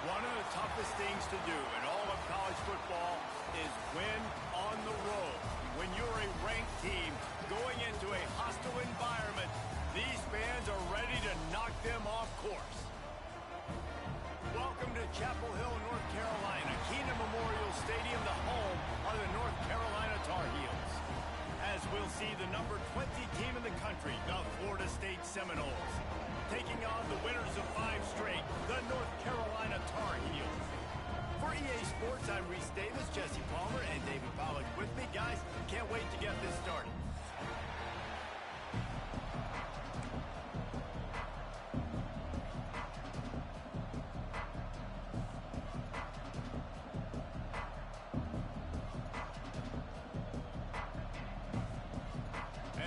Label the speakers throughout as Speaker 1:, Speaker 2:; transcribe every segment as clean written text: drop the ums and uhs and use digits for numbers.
Speaker 1: One of the toughest things to do in all of college football is win on the road. When you're a ranked team going into a hostile environment, these fans are ready to knock them off course. Welcome to Chapel Hill, North Carolina, Keenan Memorial Stadium, the home of the North Carolina Tar Heels. As we'll see the number 20 team in the country, the Florida State Seminoles, taking on the winners of 5 straight, the North Carolina Tar Heels. For EA Sports, I'm Reese Davis, Jesse Palmer, and David Pollack with me. Guys, can't wait to get this started.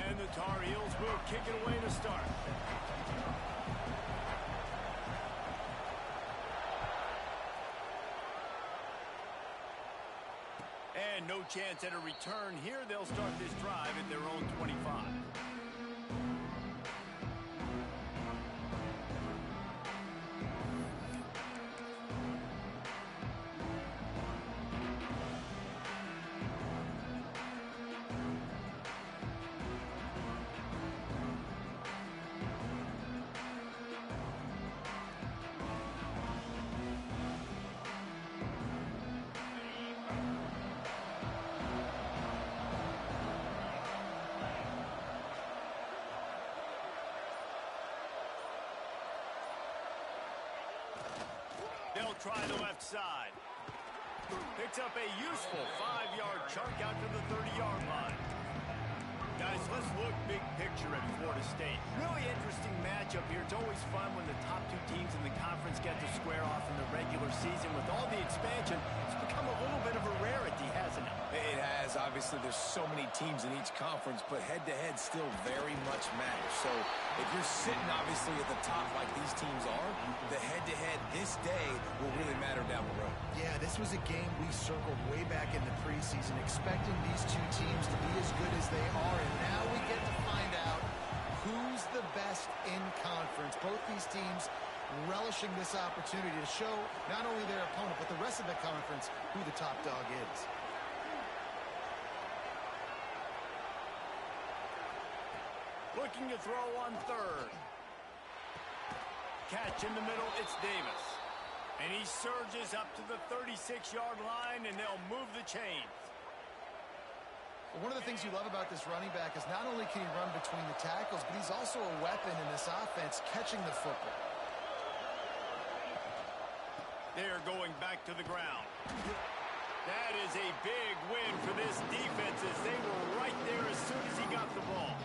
Speaker 1: And the Tar Heels will kick it away to start. And no chance at a return here. They'll start this drive at their own 25. They'll try the left side. Picks up a useful 5-yard chunk out to the 30-yard line. Guys, let's look big picture at Florida State. Really interesting matchup here. It's always fun when the top 2 teams in the conference get to square off in the regular season. With all the expansion, it's become a little bit of a rarity, hasn't it?
Speaker 2: It has. Obviously, there's so many teams in each conference, but head-to-head still very much matters. So if you're sitting, obviously, at the top like these teams are, the head-to-head this day will really matter down the road.
Speaker 3: Yeah, this was a game we circled way back in the preseason, expecting these 2 teams to be as good as they are, and now we get to find out who's the best in conference. Both these teams relishing this opportunity to show not only their opponent, but the rest of the conference who the top dog is.
Speaker 1: Looking to throw on third. Catch in the middle, it's Davis. And he surges up to the 36-yard line, and they'll move the chains.
Speaker 3: One of the things you love about this running back is not only can he run between the tackles, but he's also a weapon in this offense catching the football.
Speaker 1: They're going back to the ground. That is a big win for this defense as they were right there as soon as he got the ball.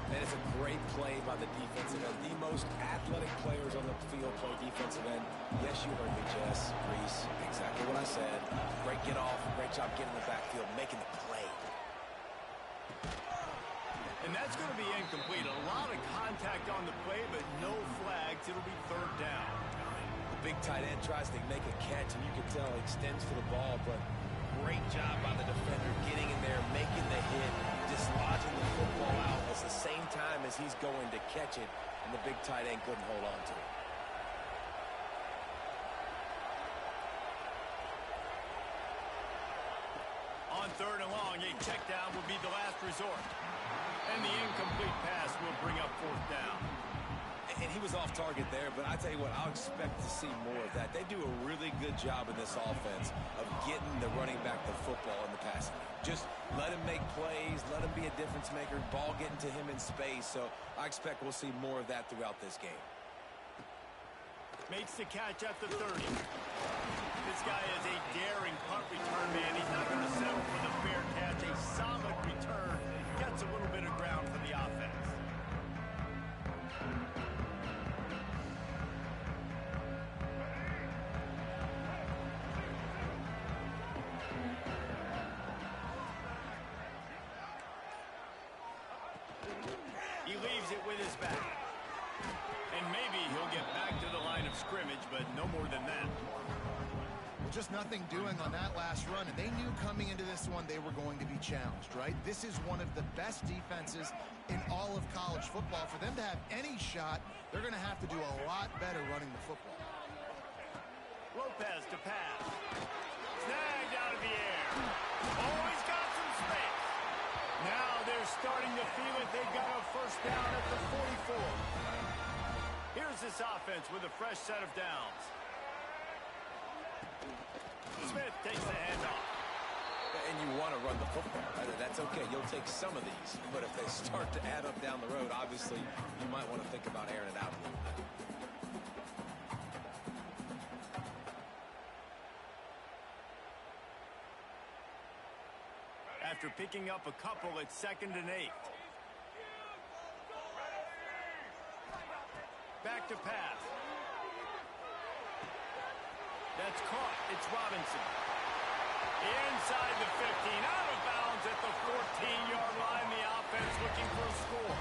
Speaker 2: That is a great play by the defensive end. The most athletic players on the field play defensive end. Yes, you heard me, Jess, Reese. Exactly what I said. Great get off. Great job getting the backfield, making the play.
Speaker 1: And that's going to be incomplete. A lot of contact on the play, but no flags. It'll be third down.
Speaker 2: The big tight end tries to make a catch, and you can tell he extends for the ball, but great job by the defender getting in there, making the hit, dislodging the football out at the same time as he's going to catch it, and the big tight end couldn't hold on to it.
Speaker 1: On third and long, a check down will be the last resort. And the incomplete pass will bring up fourth down.
Speaker 2: And he was off target there, but I tell you what, I'll expect to see more of that. They do a really good job in this offense of getting the running back the football in the passing game. Just let him make plays, let him be a difference maker, ball getting to him in space. So I expect we'll see more of that throughout this game.
Speaker 1: Makes the catch at the 30. This guy is a daring punt return man. He's not going to settle for the fair catch. A solid return. Gets a little bit of ground for the offense. He leaves it with his back. And maybe he'll get back to the line of scrimmage, but no more than that.
Speaker 3: Well, just nothing doing on that last run, and they knew coming into this one they were going to be challenged, right? This is one of the best defenses in all of college football. For them to have any shot, they're going to have to do a lot better running the football.
Speaker 1: first down at the 44. Here's this offense with a fresh set of downs. Smith takes the handoff.
Speaker 2: And you want to run the football. That's okay. You'll take some of these. But if they start to add up down the road, obviously, you might want to think about airing it out a little bit.
Speaker 1: After picking up a couple, it's 2nd and 8. Back to pass. That's caught. It's Robinson. Inside the 15, out of bounds at the 14-yard line. The offense looking for a score.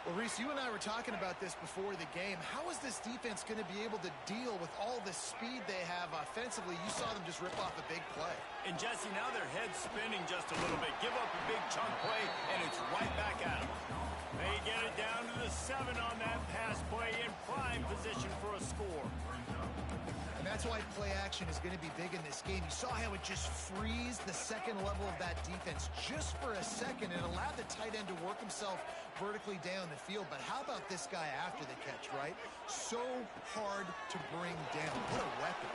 Speaker 3: Well, Reese, you and I were talking about this before the game. How is this defense going to be able to deal with all the speed they have offensively? You saw them just rip off a big play.
Speaker 1: And, Jesse, now their head's spinning just a little bit. Give up a big chunk play, and it's right back at them. They get it down to the 7 on that pass play in prime position for a score.
Speaker 3: And that's why play action is going to be big in this game. You saw how it just freezed the second level of that defense just for a second and allowed the tight end to work himself vertically down the field. But how about this guy after the catch, right? So hard to bring down. What a weapon.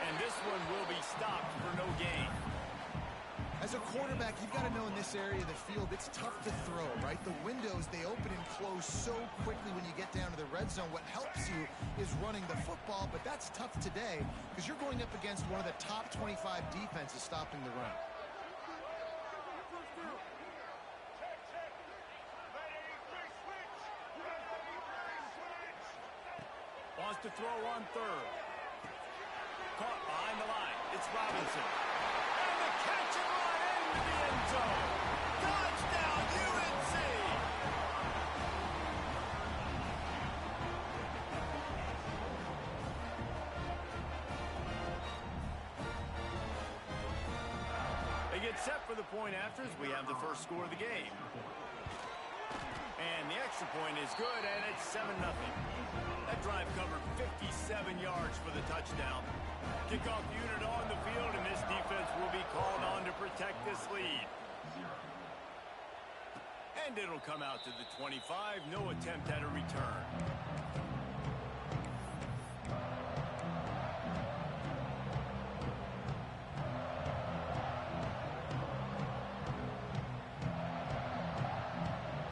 Speaker 1: And this one will be stopped for no gain.
Speaker 3: As a quarterback, you've got to know in this area of the field, it's tough to throw, right? The windows, they open and close so quickly when you get down to the red zone. What helps you is running the football, but that's tough today because you're going up against one of the top 25 defenses stopping the run.
Speaker 1: Wants to throw on 3rd. Caught behind the line. It's Robinson. And the catch and run into the end zone. Touchdown, UNC! They get set for the point after as we have the first score of the game. And the extra point is good, and it's 7-0. That drive covered 57 yards for the touchdown. Kickoff unit on the field, and this defense will be called on to protect this lead. And it'll come out to the 25. No attempt at a return.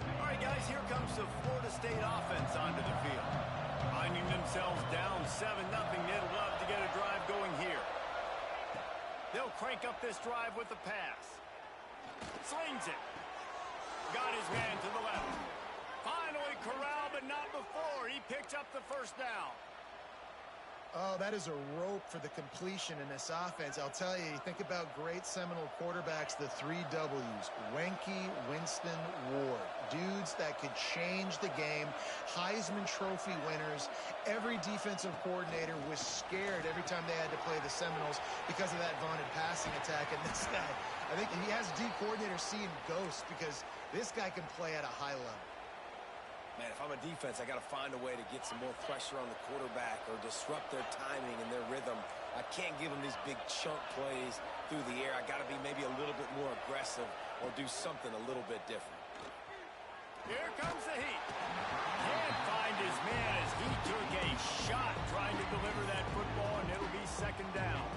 Speaker 1: All right, guys, here comes the Florida State offense onto the field. Finding themselves down 7-0, they'd love to get a drive going here. They'll crank up this drive with the pass. Slings it. Got his man to the left. Finally corralled, but not before. He picks up the first down.
Speaker 3: Oh, that is a rope for the completion in this offense. I'll tell you, you think about great Seminole quarterbacks, the 3 W's. Wenke, Winston, Ward. Dudes that could change the game. Heisman Trophy winners. Every defensive coordinator was scared every time they had to play the Seminoles because of that vaunted passing attack. And this guy, I think he has D coordinators seeing ghosts because this guy can play at a high level.
Speaker 2: Man, if I'm a defense, I got to find a way to get some more pressure on the quarterback or disrupt their timing and their rhythm. I can't give them these big chunk plays through the air. I got to be maybe a little bit more aggressive or do something a little bit different.
Speaker 1: Here comes the heat. Can't find his man as he took a shot trying to deliver that football, and it'll be 2nd down.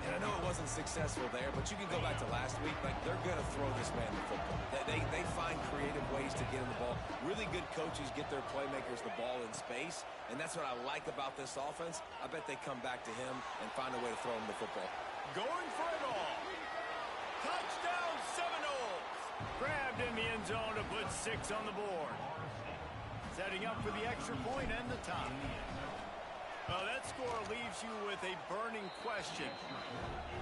Speaker 2: And I know it wasn't successful there, but you can go back to last week. Like, they're going to throw this man the football. They find creative ways to get him the ball. Really good coaches get their playmakers the ball in space, and that's what I like about this offense. I bet they come back to him and find a way to throw him the football.
Speaker 1: Going for it all. Touchdown, Seminoles. Grabbed in the end zone to put 6 on the board. Setting up for the extra point and the tie. Well, that score leaves you with a burning question.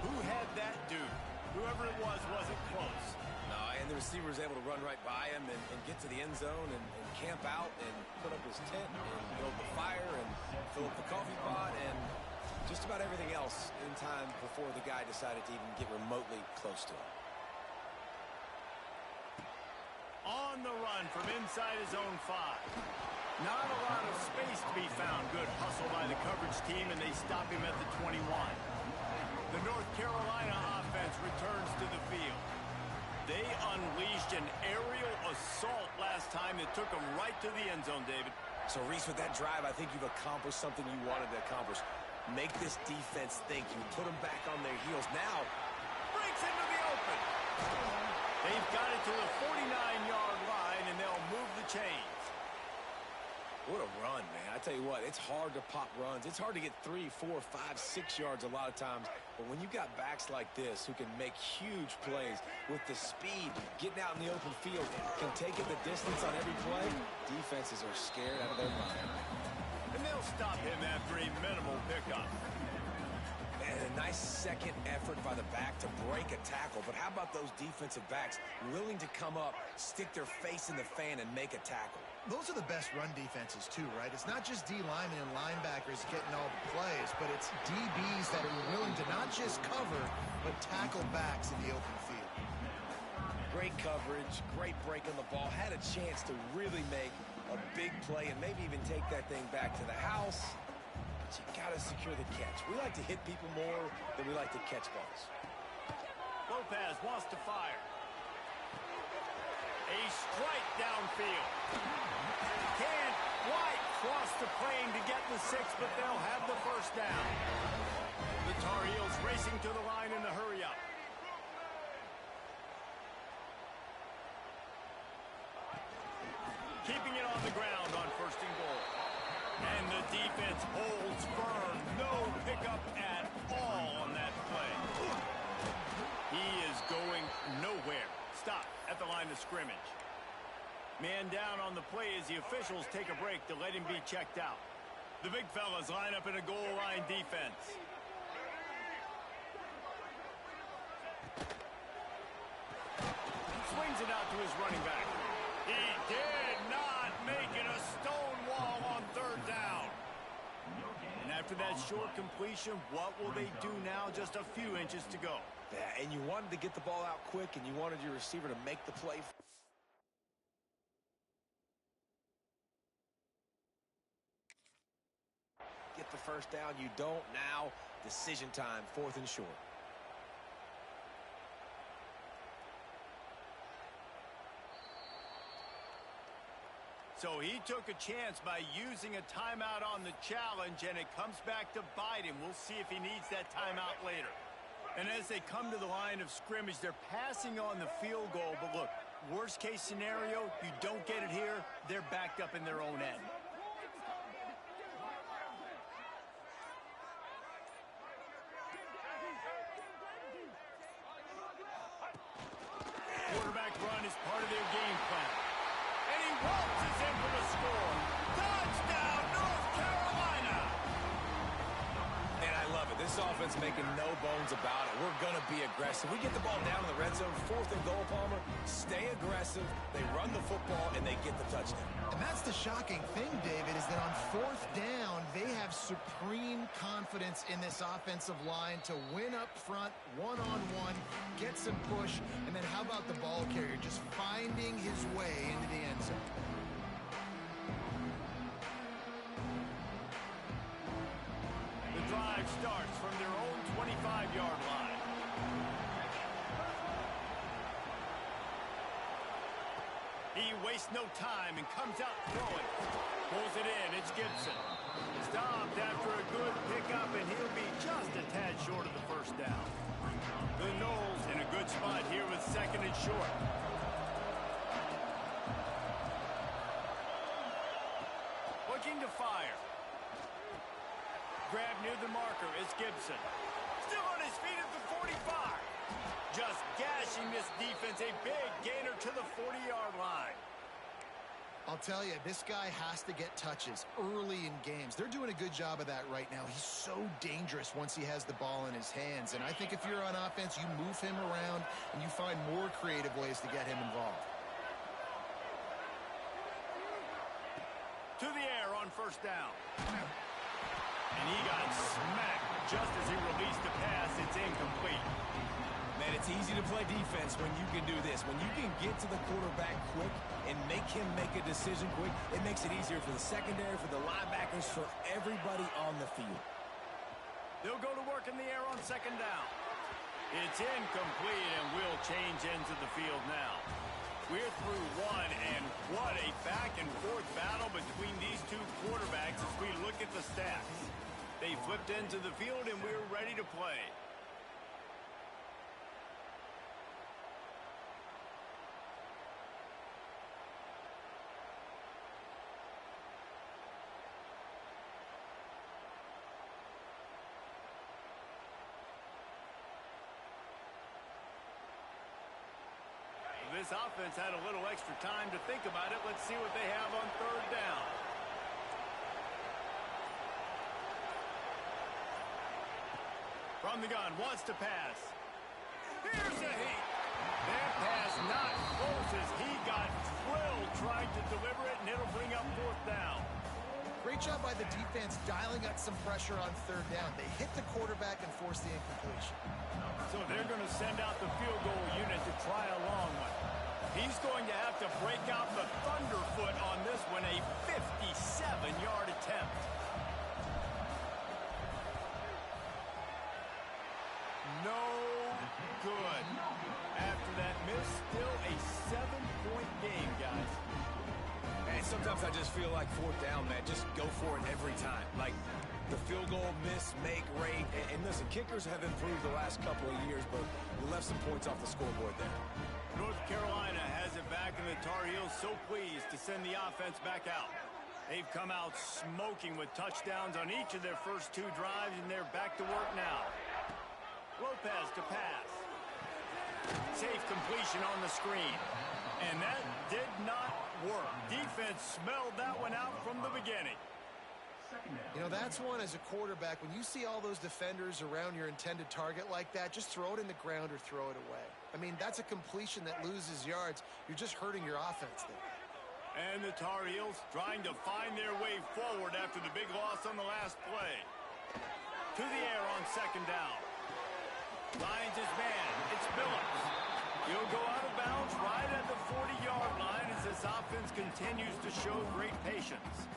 Speaker 1: Who had that dude? Whoever it was wasn't close.
Speaker 2: No, and the receiver was able to run right by him and get to the end zone and camp out and put up his tent and build the fire and fill up the coffee pot and just about everything else in time before the guy decided to even get remotely close to him.
Speaker 1: On the run from inside his own 5. Not a lot of space to be found. Good hustle by the coverage team, and they stop him at the 21. The North Carolina offense returns to the field. They unleashed an aerial assault last time that took them right to the end zone, David.
Speaker 2: So, Reese, with that drive, I think you've accomplished something you wanted to accomplish. Make this defense think. You put them back on their heels. Now,
Speaker 1: breaks into the open. They've got it to the 49-yard line, and they'll move the chains.
Speaker 2: What a run, man. I tell you what, it's hard to pop runs. It's hard to get 3, 4, 5, 6 yards a lot of times. But when you got backs like this who can make huge plays with the speed, getting out in the open field, can take it the distance on every play, defenses are scared out of their mind.
Speaker 1: And they'll stop him after a minimal pickup.
Speaker 2: And a nice second effort by the back to break a tackle. But how about those defensive backs willing to come up, stick their face in the fan, and make a tackle?
Speaker 3: Those are the best run defenses, too, right? It's not just D linemen and linebackers getting all the plays, but it's DBs that are willing to not just cover, but tackle backs in the open field.
Speaker 2: Great coverage, great break on the ball. Had a chance to really make a big play and maybe even take that thing back to the house. But you got to secure the catch. We like to hit people more than we like to catch balls.
Speaker 1: Lopez wants to fire. A strike downfield. Can't quite cross the plane to get the 6, but they'll have the first down. The Tar Heels racing to the line in a hurry-up. Keeping it on the ground on 1st and goal. And the defense holds firm. No pickup at all on that play. He is going nowhere. Stop at the line of scrimmage. Man down on the play as the officials take a break to let him be checked out. The big fellas line up in a goal line defense. Swings it out to his running back. He did not make it a stone wall on 3rd down. And after that short completion, what will they do now? Just a few inches to go.
Speaker 2: Yeah, and you wanted to get the ball out quick, and you wanted your receiver to make the play. Get the first down. You don't now. Decision time, 4th and short.
Speaker 1: So he took a chance by using a timeout on the challenge, and it comes back to bite him. We'll see if he needs that timeout later. And as they come to the line of scrimmage, they're passing on the field goal. But look, worst case scenario, you don't get it here, they're backed up in their own end. Quarterback run is part of their game plan. And he waltzes in for the score. Touchdown, North Carolina!
Speaker 2: And I love it. This offense making no bones about it. We're going to be aggressive. We get the ball down in the red zone, 4th and goal, Palmer. Stay aggressive. They run the football, and they get the touchdown.
Speaker 3: And that's the shocking thing, David, is that on 4th down, they have supreme confidence in this offensive line to win up front, one-on-one, get some push, and then how about the ball carrier just finding his way into the end zone?
Speaker 1: The drive starts from their own 25-yard line. He wastes no time and comes out throwing. Pulls it in. It's Gibson. Stopped after a good pickup, and he'll be just a tad short of the first down. The Noles in a good spot here with 2nd and short. Looking to fire. Grab near the marker is Gibson. Still on his feet at the 45. Just gashing this defense, a big gainer to the 40-yard line.
Speaker 3: I'll tell you, this guy has to get touches early in games. They're doing a good job of that right now. He's so dangerous once he has the ball in his hands. And I think if you're on offense, you move him around and you find more creative ways to get him involved.
Speaker 1: To the air on 1st down. And he got smacked just as he released the pass. It's incomplete.
Speaker 2: Man, it's easy to play defense when you can do this. When you can get to the quarterback quick and make him make a decision quick, it makes it easier for the secondary, for the linebackers, for everybody on the field.
Speaker 1: They'll go to work in the air on 2nd down. It's incomplete, and we'll change ends of the field now. We're through one, and what a back-and-forth battle between these two quarterbacks as we look at the stats. They flipped into the field, and we're ready to play. This offense had a little extra time to think about it. Let's see what they have on third down. From the gun, wants to pass. Here's a heat. That pass not close as he got drilled trying to deliver it, and it'll bring up fourth down.
Speaker 3: Great job by the defense dialing up some pressure on third down. They hit the quarterback and forced the incompletion.
Speaker 1: So they're going to send out the field goal unit to try a long one. He's going to have to break out the thunderfoot on this one, a 57-yard attempt. No good. After that miss, still a 7-point game, guys.
Speaker 2: And sometimes I just feel like fourth down, man. Just go for it every time. Like the field goal miss, make rate. And listen, kickers have improved the last couple of years, but we left some points off the scoreboard there.
Speaker 1: North Carolina has it back, and the Tar Heels so pleased to send the offense back out. They've come out smoking with touchdowns on each of their first two drives, and they're back to work now. Lopez to pass. Safe completion on the screen. And that did not work. Defense smelled that one out from the beginning.
Speaker 3: You know, that's one as a quarterback. When you see all those defenders around your intended target like that, just throw it in the ground or throw it away. I mean, that's a completion that loses yards. You're just hurting your offense there.
Speaker 1: And the Tar Heels trying to find their way forward after the big loss on the last play. To the air on second down. Finds his man. It's Phillips. He'll go out of bounds right at the 40-yard line as this offense continues to show great patience.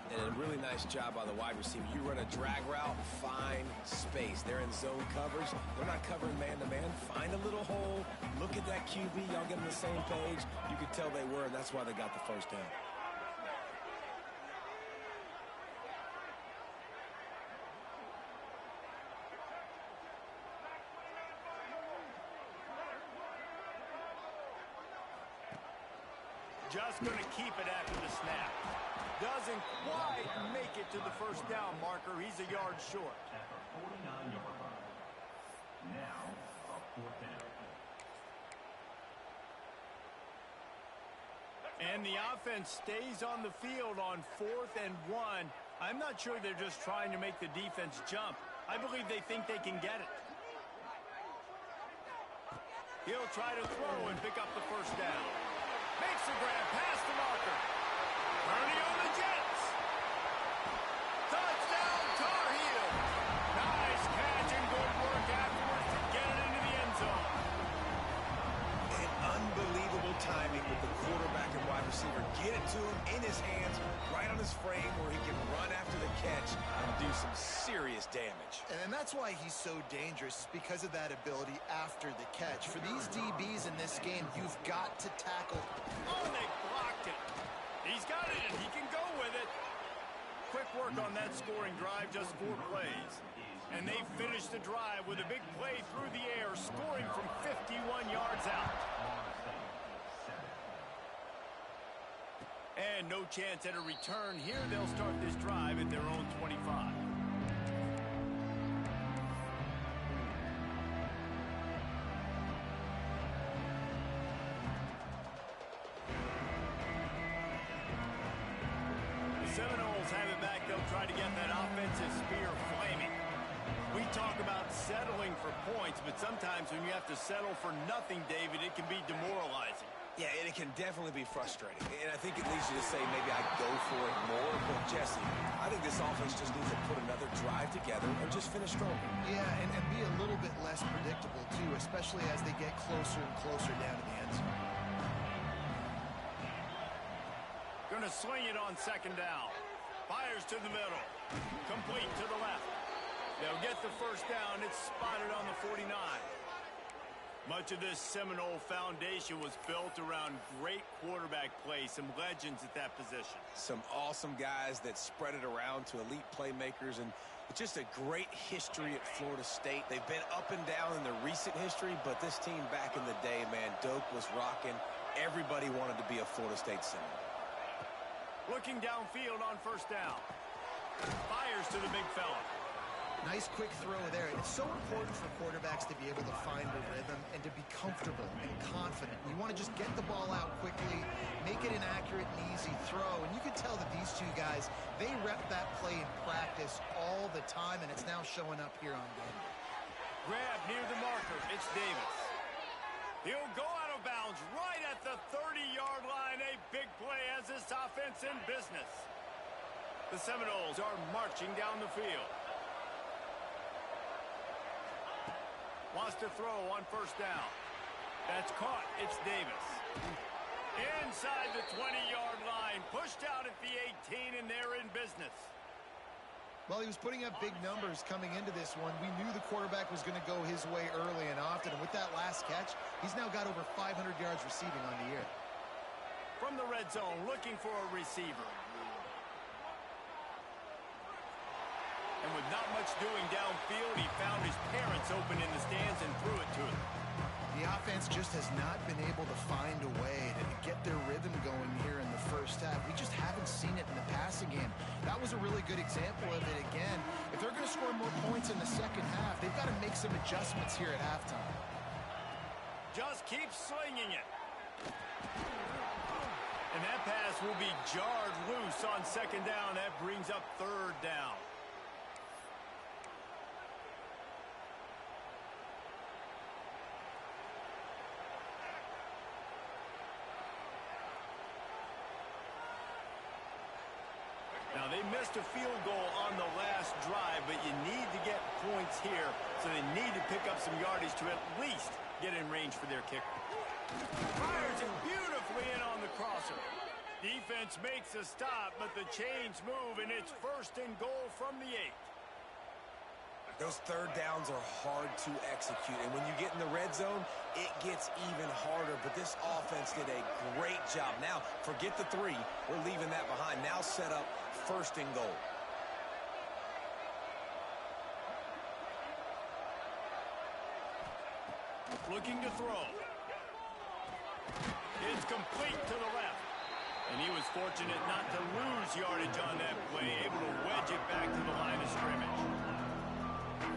Speaker 2: And a really nice job by the wide receiver. You run a drag route, find space. They're in zone coverage. They're not covering man-to-man. Find a little hole. Look at that QB. Y'all get on the same page. You could tell they were, and that's why they got the first down.
Speaker 1: Just going to keep it after the snap. Doesn't quite make it to the first down marker. He's a yard short.
Speaker 4: At the 49-yard line. Now, a fourth down.
Speaker 1: And the offense stays on the field on 4th and 1. I'm not sure they're just trying to make the defense jump. I believe they think they can get it. He'll try to throw and pick up the first down. Makes the grab past the marker. Purdy on the Jets. Touchdown, Tar Heel. Nice catch and good work afterwards to get it into the end zone.
Speaker 2: And unbelievable timing with the quarterback and wide receiver. Get it to him in his hands, right on his frame where he can run after the catch and do some serious damage.
Speaker 3: And that's why he's so dangerous, because of that ability after the catch. For these DBs in this game, you've got to tackle.
Speaker 1: Oh, they blocked it. He's got it, and he can go with it. Quick work on that scoring drive, just 4 plays. And they finished the drive with a big play through the air, scoring from 51 yards out. And no chance at a return here. They'll start this drive at their own 25. Seminoles have it back. They'll try to get that offensive spear flaming. We talk about settling for points, but sometimes when you have to settle for nothing, David, it can be demoralizing.
Speaker 2: Yeah, and it can definitely be frustrating. And I think it leads you to say maybe I go for it more. But, Jesse, I think this offense just needs to put another drive together and just finish stronger.
Speaker 3: Yeah, and be a little bit less predictable, too, especially as they get closer and closer down to the end zone.
Speaker 1: Going to swing it on second down. Fires to the middle. Complete to the left. They'll get the first down. It's spotted on the 49. Much of this Seminole foundation was built around great quarterback play, some legends at that position.
Speaker 2: Some awesome guys that spread it around to elite playmakers, and it's just a great history at Florida State. They've been up and down in their recent history, but this team back in the day, man, Doak was rocking. Everybody wanted to be a Florida State Seminole.
Speaker 1: Looking downfield on first down. Fires to the big fella.
Speaker 3: Nice quick throw there. It's so important for quarterbacks to be able to find a rhythm and to be comfortable and confident. You want to just get the ball out quickly, make it an accurate and easy throw. And you can tell that these two guys, they rep that play in practice all the time, and it's now showing up here on game.
Speaker 1: Grab near the marker. It's Davis. He'll go out of bounds right at the 30-yard line. A big play as this offense in business. The Seminoles are marching down the field. Wants to throw on first down. That's caught. It's Davis. Inside the 20-yard line. Pushed out at the 18, and they're in business.
Speaker 3: Well, he was putting up big numbers coming into this one. We knew the quarterback was going to go his way early and often. And with that last catch, he's now got over 500 yards receiving on the year.
Speaker 1: From the red zone, looking for a receiver. And with not much doing downfield, he found his parents open in the stands and threw it to them.
Speaker 3: The offense just has not been able to find a way to get their rhythm going here in the first half. We just haven't seen it in the passing game. That was a really good example of it again. If they're going to score more points in the second half, they've got to make some adjustments here at halftime.
Speaker 1: Just keep slinging it. And that pass will be jarred loose on second down. That brings up third down. Now, they missed a field goal on the last drive, but you need to get points here, so they need to pick up some yardage to at least get in range for their kicker. Fires it beautifully in on the crosser. Defense makes a stop, but the chains move, and it's first and goal from the 8.
Speaker 2: Those third downs are hard to execute, and when you get in the red zone, it gets even harder. But this offense did a great job. Now, forget the 3. We're leaving that behind. Now set up first and goal.
Speaker 1: Looking to throw. It's complete to the left. And he was fortunate not to lose yardage on that play, able to wedge it back to the line of scrimmage.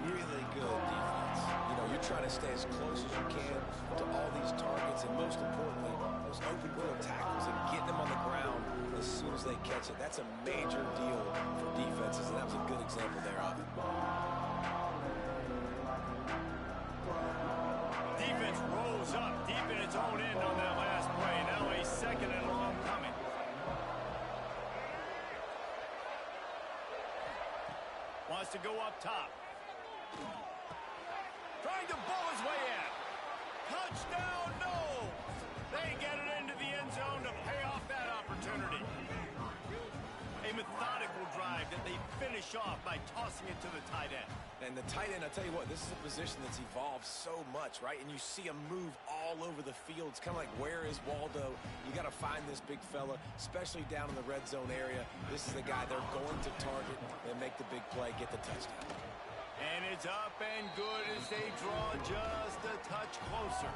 Speaker 2: Really good defense. You know, you're trying to stay as close as you can to all these targets, and most importantly, those open field tackles and getting them on the ground as soon as they catch it. That's a major deal for defenses, and that was a good example there of it.
Speaker 1: Defense rolls up deep in its own end on that last play. Now a second and long coming. Wants to go up top. Trying to bull his way in. Touchdown, no! They get it into the end zone to pay off that opportunity. A methodical drive that they finish off by tossing it to the tight end.
Speaker 2: And the tight end, I'll tell you what, this is a position that's evolved so much, right? And you see him move all over the field. It's kind of like, where is Waldo? You got to find this big fella, especially down in the red zone area. This is the guy they're going to target and make the big play, get the touchdown.
Speaker 1: And it's up and good as they draw just a touch closer.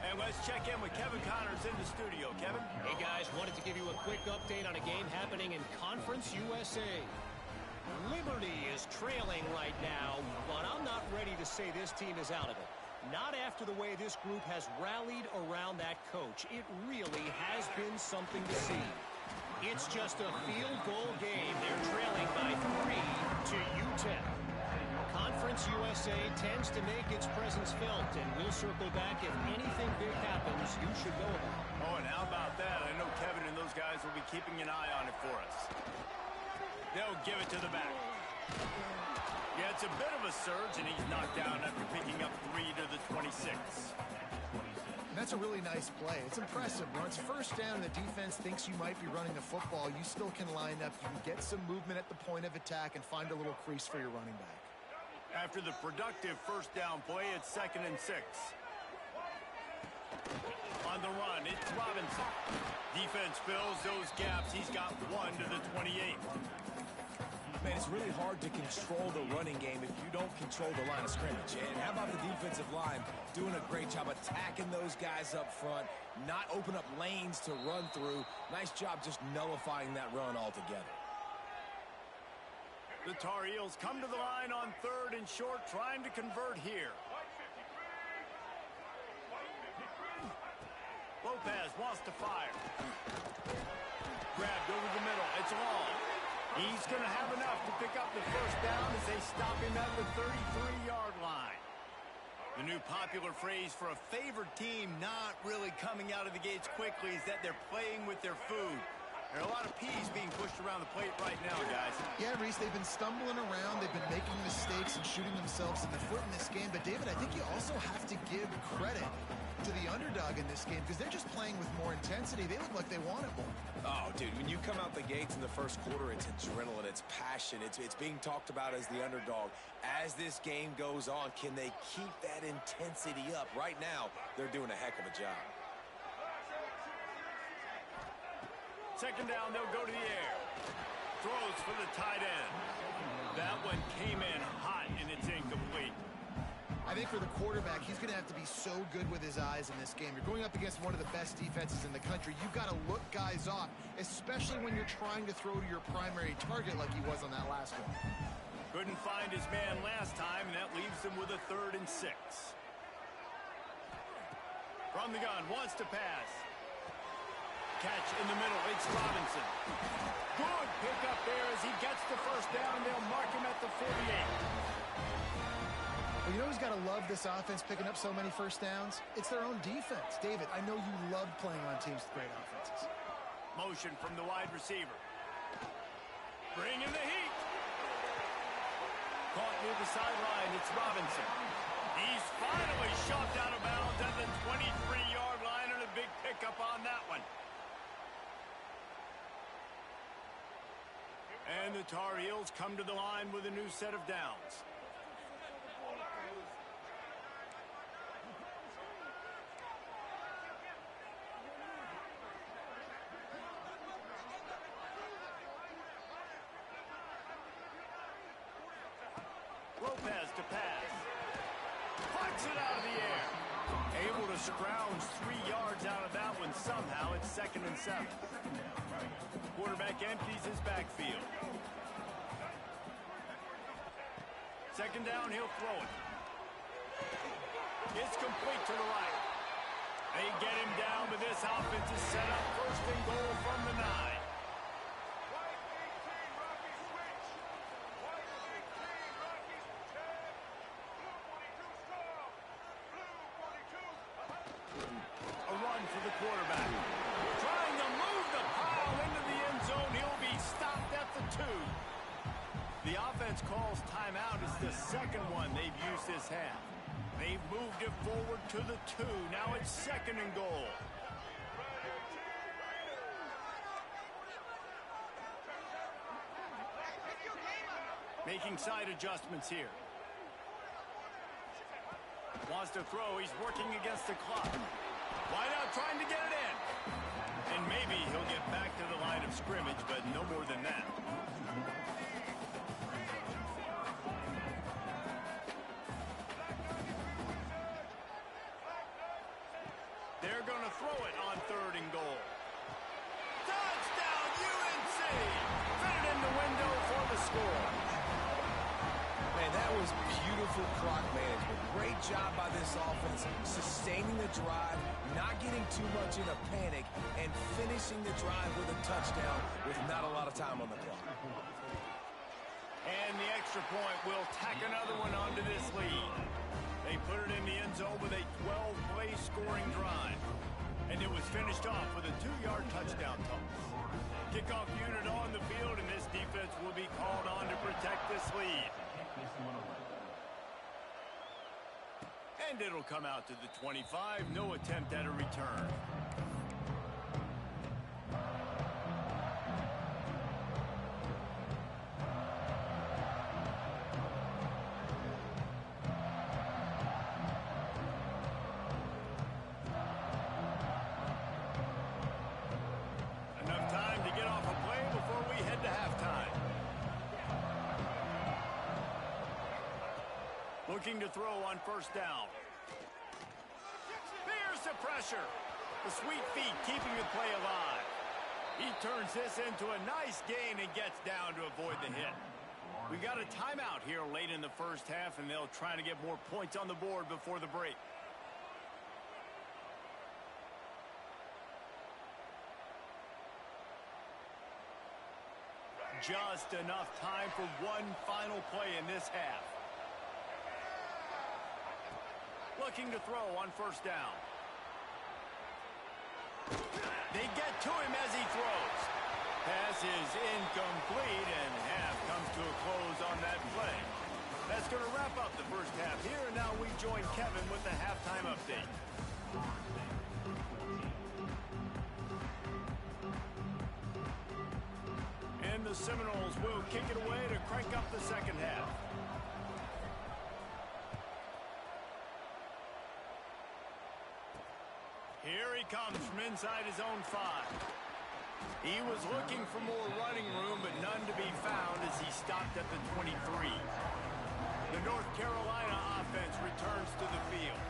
Speaker 1: And let's check in with Kevin Connors in the studio. Kevin?
Speaker 5: Hey, guys. Wanted to give you a quick update on a game happening in Conference USA. Liberty is trailing right now, but I'm not ready to say this team is out of it. Not after the way this group has rallied around that coach. It really has been something to see. It's just a field goal game. They're trailing by 3 to UTEP. Conference USA tends to make its presence felt, and we'll circle back if anything big happens you should know about.
Speaker 1: Oh, and how about that? I know Kevin and those guys will be keeping an eye on it for us. They'll give it to the back. Yeah, it's a bit of a surge, and he's knocked down after picking up 3 to the 26.
Speaker 3: And that's a really nice play. It's impressive. When it's first down and the defense thinks you might be running the football, you still can line up. You can get some movement at the point of attack and find a little crease for your running back.
Speaker 1: After the productive first down play, it's 2nd and 6. On the run, it's Robinson. Defense fills those gaps. He's got 1 to the 28.
Speaker 2: Man, it's really hard to control the running game if you don't control the line of scrimmage. And how about the defensive line doing a great job attacking those guys up front, not open up lanes to run through. Nice job just nullifying that run altogether.
Speaker 1: The Tar Heels come to the line on 3rd and short, trying to convert here. Lopez wants to fire. Grabbed over the middle. It's long. He's going to have enough to pick up the first down as they stop him at the 33-yard line. The new popular phrase for a favored team not really coming out of the gates quickly is that they're playing with their food. There are a lot of peas being pushed around the plate right now, guys.
Speaker 3: Yeah, Reese, they've been stumbling around. They've been making mistakes and shooting themselves in the foot in this game. But, David, I think you also have to give credit to the underdog in this game because they're just playing with more intensity. They look like they want it more.
Speaker 2: Oh, dude, when you come out the gates in the first quarter, it's adrenaline, it's passion. It's being talked about as the underdog. As this game goes on, can they keep that intensity up? Right now, they're doing a heck of a job.
Speaker 1: 2nd down, they'll go to the air. Throws for the tight end. That one came in hot, and it's incomplete.
Speaker 3: I think for the quarterback, he's going to have to be so good with his eyes in this game. You're going up against one of the best defenses in the country. You've got to look guys off, especially when you're trying to throw to your primary target like he was on that last one.
Speaker 1: Couldn't find his man last time, and that leaves him with a 3rd and 6. From the gun, wants to pass. Catch in the middle, it's Robinson. Good pickup there as he gets the first down, and they'll mark him at the 48.
Speaker 3: Well, you know who's got to love this offense picking up so many first downs? It's their own defense. David, I know you love playing on teams with great offenses.
Speaker 1: Motion from the wide receiver. Bringing the heat. Caught near the sideline, it's Robinson. He's finally shoved out of bounds at the 23-yard line, and a big pickup on that one. And the Tar Heels come to the line with a new set of downs. Lopez to pass. Puts it out of the air. Able to scrounge 3 yards out of that one somehow. It's 2nd and 7. Quarterback empties his backfield. 2nd down, he'll throw it. It's complete to the right. They get him down, but this offense is set up 1st and goal from the 9. A run for the quarterback. Trying to move the pile into the end zone. He'll be stopped at the 2. The offense calls timeout. It's the 2nd one they've used this half. They've moved it forward to the 2. Now it's 2nd and goal. Making side adjustments here. Wants to throw. He's working against the clock. Wide out trying to get it in. And maybe he'll get back to the line of scrimmage, but no more than that. They're going to throw it on 3rd and goal. Touchdown, UNC! Fit it in the window for the score.
Speaker 2: Man, that was beautiful clock management. Great job by this offense, sustaining the drive, not getting too much in a panic, and finishing the drive with a touchdown with not a lot of time on the clock.
Speaker 1: And the extra point will tack another one onto this lead. They put it in the end zone with a 12-play scoring drive. And it was finished off with a 2-yard touchdown toss. Kickoff unit on the field, and this defense will be called on to protect this lead. And it'll come out to the 25. No attempt at a return. Looking to throw on first down. There's the pressure. The sweet feet keeping the play alive. He turns this into a nice gain and gets down to avoid the hit. We got a timeout here late in the first half, and they'll try to get more points on the board before the break. Just enough time for one final play in this half. Looking to throw on first down. They get to him as he throws. Pass is incomplete, and half comes to a close on that play. That's going to wrap up the first half here, and now we join Kevin with the halftime update. And the Seminoles will kick it away to crank up the second half. Here he comes from inside his own 5. He was looking for more running room, but none to be found as he stopped at the 23. The North Carolina offense returns to the field.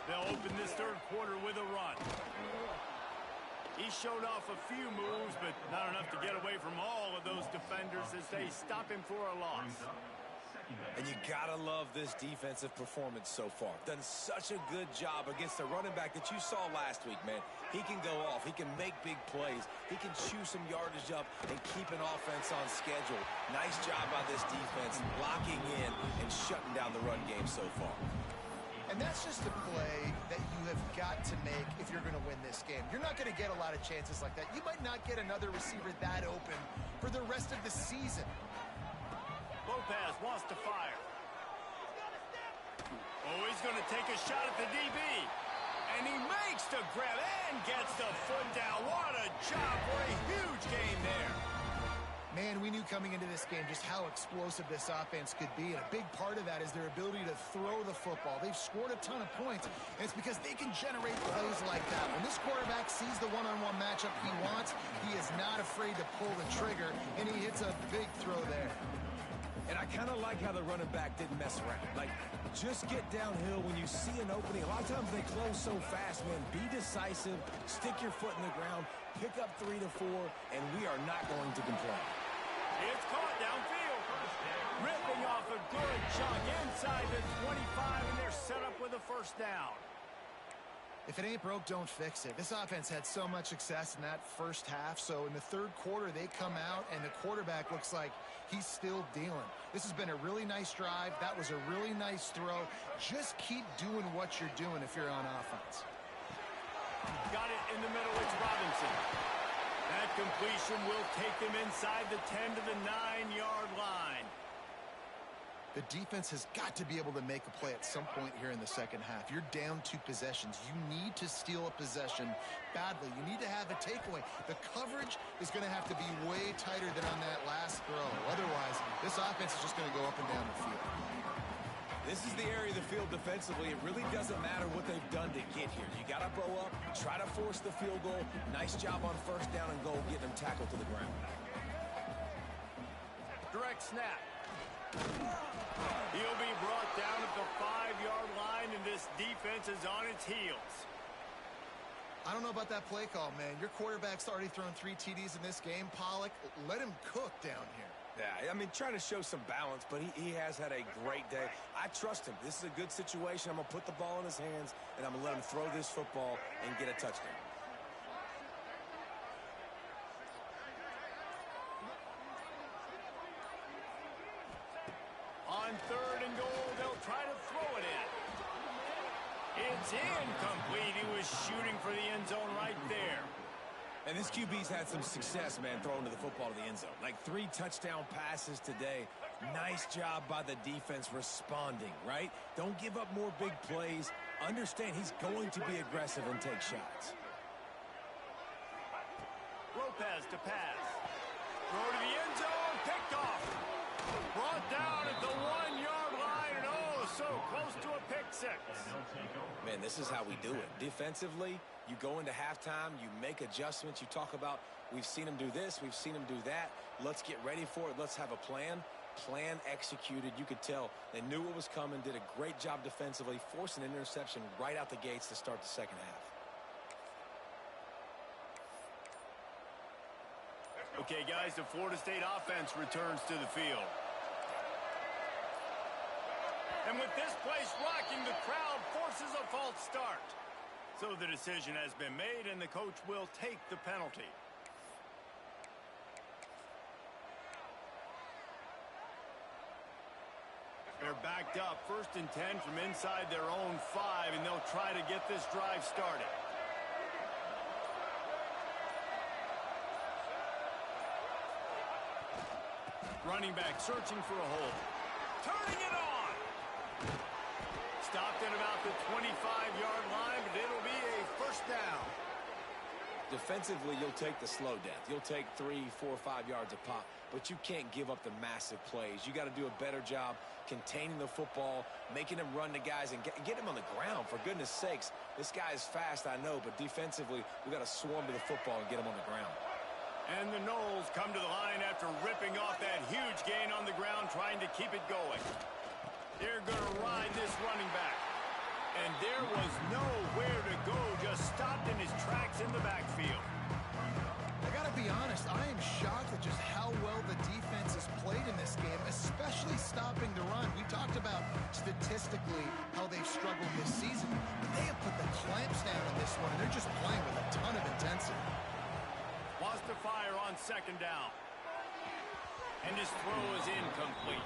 Speaker 1: They'll open this third quarter with a run. He showed off a few moves, but not enough to get away from all of those defenders as they stop him for a loss.
Speaker 2: And you gotta love this defensive performance so far. Done such a good job against the running back that you saw last week, man. He can go off. He can make big plays. He can chew some yardage up and keep an offense on schedule. Nice job by this defense locking in and shutting down the run game so far.
Speaker 3: And that's just a play that you have got to make if you're going to win this game. You're not going to get a lot of chances like that. You might not get another receiver that open for the rest of the season.
Speaker 1: Lopez wants to fire. Oh, he's going to take a shot at the DB. And he makes the grab and gets the foot down. What a job for a huge gain there.
Speaker 3: Man, we knew coming into this game just how explosive this offense could be, and a big part of that is their ability to throw the football. They've scored a ton of points, and it's because they can generate plays like that. When this quarterback sees the one-on-one matchup he wants, he is not afraid to pull the trigger, and he hits a big throw there.
Speaker 2: And I kind of like how the running back didn't mess around. Like, just get downhill when you see an opening. A lot of times they close so fast, man. Be decisive, stick your foot in the ground, pick up 3 to 4, and we are not going to complain.
Speaker 1: It's caught downfield. Ripping off a good chunk inside the 25, and they're set up with a first down.
Speaker 3: If it ain't broke, don't fix it. This offense had so much success in that first half, so in the third quarter, they come out, and the quarterback looks like he's still dealing. This has been a really nice drive. That was a really nice throw. Just keep doing what you're doing if you're on offense.
Speaker 1: Got it in the middle. It's Robinson. That completion will take them inside the 10 to the 9-yard line.
Speaker 3: The defense has got to be able to make a play at some point here in the second half. You're down 2 possessions. You need to steal a possession badly. You need to have a takeaway. The coverage is going to have to be way tighter than on that last throw. Otherwise, this offense is just going to go up and down the field.
Speaker 2: This is the area of the field defensively. It really doesn't matter what they've done to get here. You got to blow up, try to force the field goal. Nice job on first down and goal, getting them tackled to the ground.
Speaker 1: Direct snap. He'll be brought down at the 5-yard line, and this defense is on its heels.
Speaker 3: I don't know about that play call, man. Your quarterback's already thrown 3 TDs in this game. Pollock, let him cook down here.
Speaker 2: Yeah, I mean, trying to show some balance, but he has had a great day. I trust him. This is a good situation. I'm going to put the ball in his hands, and I'm going to let him throw this football and get a touchdown.
Speaker 1: On 3rd and goal, they'll try to throw it in. It's incomplete. He was shooting for the end zone right there.
Speaker 2: And this QB's had some success, man, throwing to the football to the end zone. Like 3 touchdown passes today. Nice job by the defense responding, right? Don't give up more big plays. Understand he's going to be aggressive and take shots.
Speaker 1: Lopez to pass. Throw to the end zone. Picked off. Brought down at the 1-yard line. And oh, so close to a pick 6.
Speaker 2: Man, this is how we do it. Defensively, You go into halftime, you make adjustments, you talk about, we've seen them do this, we've seen them do that. Let's get ready for it. Let's have a plan. Plan executed. You could tell they knew what was coming, did a great job defensively, forced an interception right out the gates to start the second half.
Speaker 1: Okay, guys, the Florida State offense returns to the field. And with this place rocking, the crowd forces a false start. So the decision has been made, and the coach will take the penalty. They're backed up, 1st and 10 from inside their own 5, and they'll try to get this drive started. Running back searching for a hole. Turning it on! Stopped at about the 25-yard line, but it'll be a first down.
Speaker 2: Defensively, you'll take the slow death. You'll take 3, 4, 5 yards a pop, but you can't give up the massive plays. You got to do a better job containing the football, making them run to guys, and get him on the ground. For goodness sakes, this guy is fast, I know, but defensively, we got to swarm to the football and get him on the ground.
Speaker 1: And the Noles come to the line after ripping off that huge gain on the ground, trying to keep it going. They're going to ride this running back. And there was nowhere to go, just stopped in his tracks in the backfield.
Speaker 3: I got to be honest, I am shocked at just how well the defense has played in this game, especially stopping the run. We talked about statistically how they've struggled this season, but they have put the clamps down in this one, and they're just playing with a ton of intensity.
Speaker 1: Wants to fire on 2nd down. And his throw is incomplete.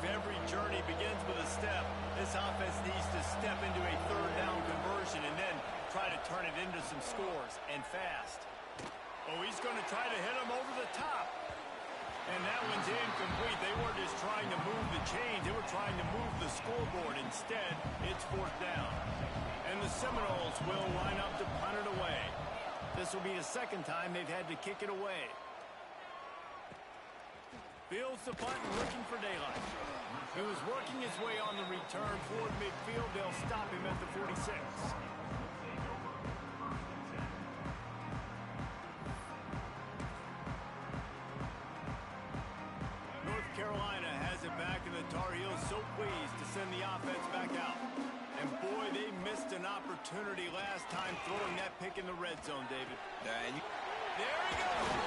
Speaker 1: If every journey begins with a step, this offense needs to step into a 3rd down conversion and then try to turn it into some scores, and fast. Oh, he's going to try to hit him over the top. And that one's incomplete. They weren't just trying to move the chains. They were trying to move the scoreboard. Instead, it's 4th down. And the Seminoles will line up to punt it away. This will be the 2nd time they've had to kick it away. Fields the punt and looking for daylight. He was working his way on the return toward midfield. They'll stop him at the 46. Carolina has it back, and the Tar Heels so pleased to send the offense back out. And boy, they missed an opportunity last time throwing that pick in the red zone, David. There he goes.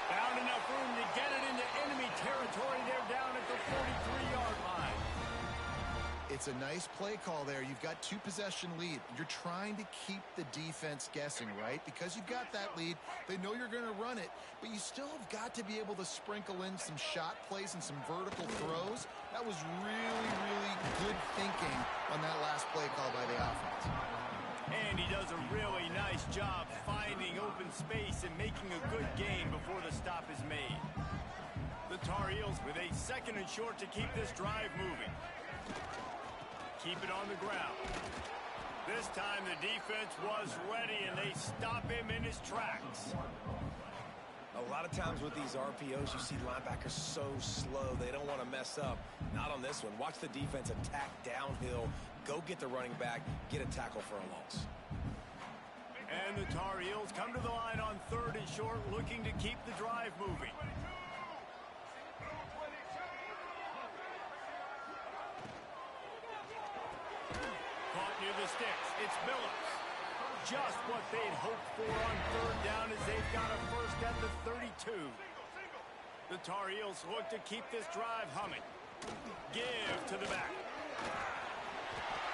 Speaker 1: Found enough room to get it into enemy territory. They're down at the 43-yard line.
Speaker 3: It's a nice play call there. You've got 2-possession lead. You're trying to keep the defense guessing, right? Because you've got that lead, they know you're going to run it, but you still have got to be able to sprinkle in some shot plays and some vertical throws. That was really, really good thinking on that last play call by the offense.
Speaker 1: And he does a really nice job finding open space and making a good gain before the stop is made. The Tar Heels with a 2nd and short to keep this drive moving. Keep it on the ground. This time the defense was ready, and they stop him in his tracks.
Speaker 2: A lot of times with these RPOs, you see linebackers so slow. They don't want to mess up. Not on this one. Watch the defense attack downhill. Go get the running back. Get a tackle for a loss.
Speaker 1: And the Tar Heels come to the line on 3rd and short, looking to keep the drive moving. Caught near the sticks. It's Billups. Just what they'd hoped for on 3rd down, as they've got a first at the 32. The Tar Heels look to keep this drive humming. Give to the back.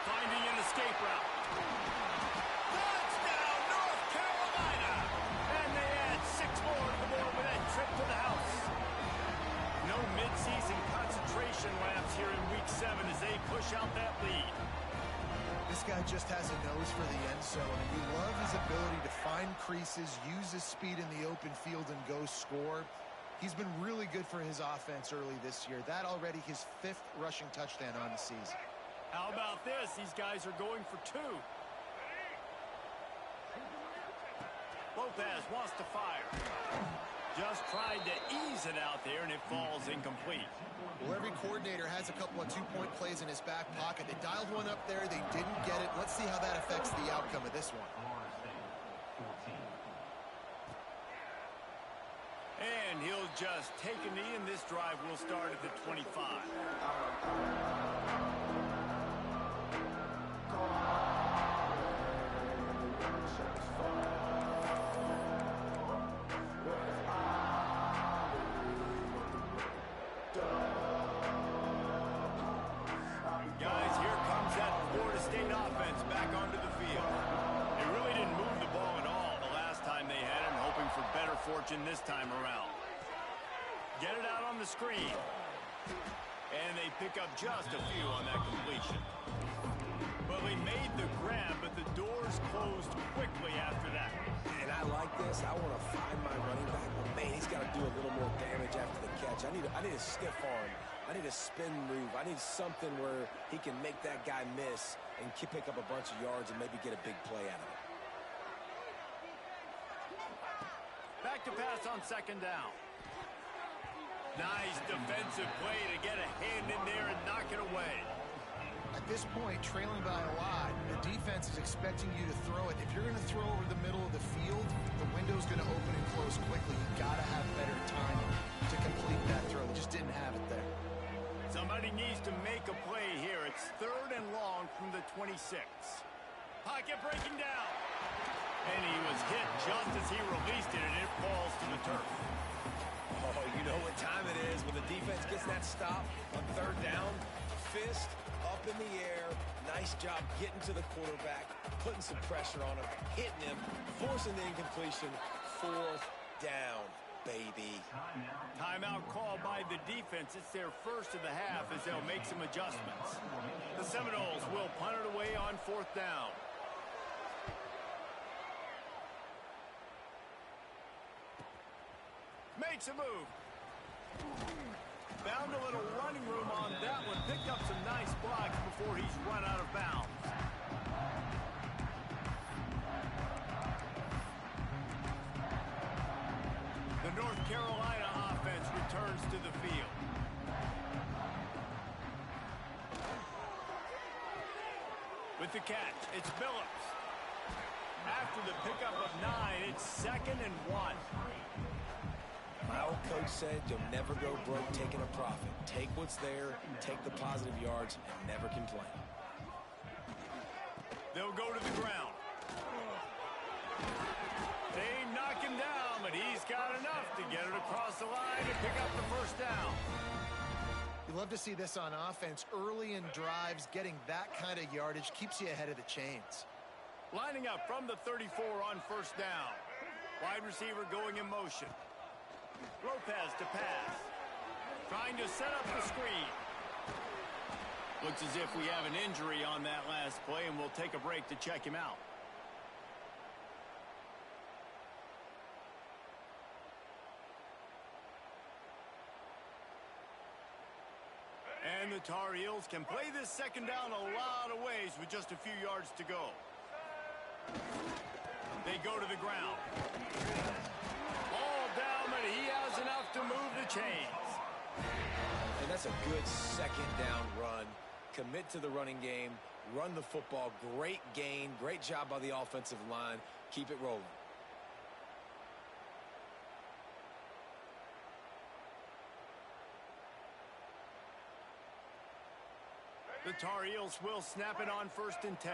Speaker 1: Finding an escape route. Touchdown, North Carolina! And they add 6 more to the board with that trip to the house. No midseason concentration laps here in Week 7 as they push out that lead.
Speaker 3: This guy just has a nose for the end zone, and you love his ability to find creases, use his speed in the open field, and go score. He's been really good for his offense early this year. That already his 5th rushing touchdown on the season.
Speaker 1: How about this? These guys are going for 2. Low Lopez wants to fire. Just tried to ease it out there, and it falls incomplete.
Speaker 3: Well, every coordinator has a couple of two-point plays in his back pocket. They dialed one up there. They didn't get it. Let's see how that affects the outcome of this one.
Speaker 1: And he'll just take a knee, and this drive will start at the 25. Guys, here comes that Florida State offense back onto the field. They really didn't move the ball at all the last time they had him, hoping for better fortune this time around. Get it out on the screen. And they pick up just a few on that completion. Well, he made the grab, but the doors closed quickly after that.
Speaker 2: And I like this. I want to find my running back. But man, he's got to do a little more damage after the catch. I need a stiff arm. I need a spin move. I need something where he can make that guy miss and pick up a bunch of yards and maybe get a big play out of it.
Speaker 1: Back to pass on second down. Nice defensive play to get a hand in there and knock it away.
Speaker 3: At this point, trailing by a lot, the defense is expecting you to throw it. If you're going to throw over the middle of the field, the window's going to open and close quickly. You got to have better timing to complete that throw. They just didn't have it there.
Speaker 1: Somebody needs to make a play here. It's 3rd and long from the 26. Pocket breaking down. And he was hit just as he released it, and it falls to the turf.
Speaker 2: Oh, you know what time it is when the defense gets that stop on 3rd down. Fist up in the air. Nice job getting to the quarterback, putting some pressure on him, hitting him, forcing the incompletion. 4th down, baby.
Speaker 1: Timeout called by the defense. It's their first of the half as they'll make some adjustments. The Seminoles will punt it away on 4th down. Makes a move. Found a little running room on that one. Picked up some nice blocks before he's run out of bounds. The North Carolina offense returns to the field. With the catch, it's Phillips. After the pickup of 9, it's 2nd and 1.
Speaker 2: My old coach said you'll never go broke taking a profit. Take what's there, take the positive yards, and never complain.
Speaker 1: They'll go to the ground. They knock him down, but he's got enough to get it across the line and pick up the 1st down.
Speaker 3: You love to see this on offense. Early in drives, getting that kind of yardage keeps you ahead of the chains.
Speaker 1: Lining up from the 34 on 1st down. Wide receiver going in motion. Lopez to pass. Trying to set up the screen. Looks as if we have an injury on that last play, and we'll take a break to check him out. And the Tar Heels can play this 2nd down a lot of ways with just a few yards to go. They go to the ground. All down, but he has enough to move the chains.
Speaker 2: And that's a good 2nd down run. Commit to the running game. Run the football. Great gain. Great job by the offensive line. Keep it rolling.
Speaker 1: The Tar Heels will snap it on 1st and 10.